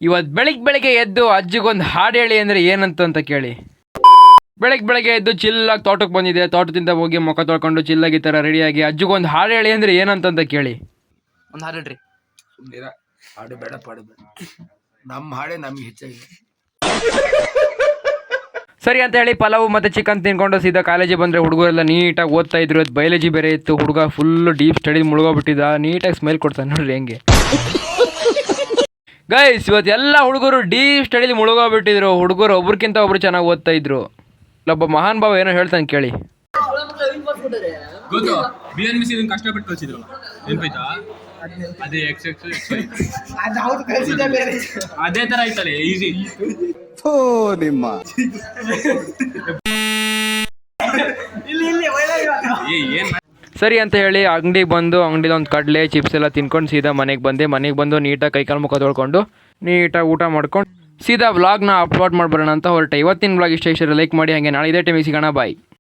ಇವತ್ತು ಬೆಳಿಗ್ಗೆ ಎದ್ದು ಅಜ್ಜಿಗೊಂದು ಹಾಡು ಹೇಳಿ ಅಂದರೆ ಏನಂತ ಕೇಳಿ. ಬೆಳಗ್ಗೆ ಎದ್ದು ಚಿಲ್ಲಾಗಿ ತೋಟಕ್ಕೆ ಬಂದಿದೆ, ತೋಟದಿಂದ ಹೋಗಿ ಮುಖ ತೊಳ್ಕೊಂಡು ಚಿಲ್ಲಾಗಿ ಈ ಥರ ರೆಡಿಯಾಗಿ ಅಜ್ಜಿಗೊಂದು ಹಾಡು ಹೇಳಿ ಅಂದರೆ ಏನಂತ ಕೇಳಿ. ಒಂದು ಹಾಡು ಹೇಳ್ರಿ. ಹಾಡು ಬೇಡ ಪಾಡು ಬೇಡ, ನಮ್ಮ ಹಾಡೇ ನಮ್ಗೆ ಹೆಚ್ಚಾಗಿದೆ. ಸರಿ ಅಂತ ಹೇಳಿ ಪಲಾವು ಮತ್ತು ಚಿಕನ್ ತಿನ್ಕೊಂಡು ಸೀದಾ ಕಾಲೇಜಿಗೆ ಬಂದರೆ ಹುಡುಗರೆಲ್ಲ ನೀಟಾಗಿ ಓದ್ತಾ ಇದ್ರು. ಅದು ಬಯಾಲಜಿ ಬೇರೆ ಇತ್ತು. ಹುಡುಗ ಫುಲ್ಲು ಡೀಪ್ ಸ್ಟಡಿ ಮುಳುಗೋಗ್ಬಿಟ್ಟಿದ್ದ. ನೀಟಾಗಿ ಸ್ಮೈಲ್ ಕೊಡ್ತಾನೆ ನೋಡ್ರಿ ಹೆಂಗೆ. ಗೈಸ್ ಇವತ್ತು ಎಲ್ಲ ಹುಡುಗರು ಡೀಪ್ ಸ್ಟಡಿಲಿ ಮುಳುಗೋಗ್ಬಿಟ್ಟಿದ್ರು. ಹುಡುಗರು ಒಬ್ರಿಗಿಂತ ಒಬ್ರು ಚೆನ್ನಾಗಿ ಓದ್ತಾ ಇದ್ರು. ಇಲ್ಲೊಬ್ಬ ಮಹಾನ್ ಭಾವ ಏನೋ ಹೇಳ್ತಾನೆ ಕೇಳಿ. ಗೊತ್ತು BNBC ಇದನ್ನ ಕಷ್ಟಪಟ್ಟು ಕಳಿಸಿದ್ರಲ್ಲ, ನೆನಪಾಯ್ತಾ? ಅದೇ ಅದೇ ತರ ಆಯ್ತಲ್ಲ, ಈಸಿ. ನಿಮ್ಮ ಸರಿ ಅಂತ ಹೇಳಿ ಅಂಗಡಿಗೆ ಬಂದು ಅಂಗಡಿಲಿ ಒಂದು ಕಡಲೆ ಚಿಪ್ಸ್ ಎಲ್ಲ ತಿನ್ಕೊಂಡು ಸೀದಾ ಮನೆಗೆ ಬಂದೆ. ಮನೆಗೆ ಬಂದು ನೀಟಾಗಿ ಕೈಕಾಲು ಮುಖ ತೊಳ್ಕೊಂಡು ನೀಟಾಗಿ ಊಟ ಮಾಡ್ಕೊಂಡು ಸೀದಾ ವ್ಲಾಗ್ನ ಅಪ್ಲೋಡ್ ಮಾಡ್ಬರೋಣ ಅಂತ ಹೊರಟೆ. ಇವತ್ತಿನ ವ್ಲಾಗ್ ಇಷ್ಟ ಲೈಕ್ ಮಾಡಿ. ಹಾಗೆ ನಾಳೆ ಇದೇ ಟೈಮಿಗೆ ಸಿಗೋಣ. ಬಾಯ್.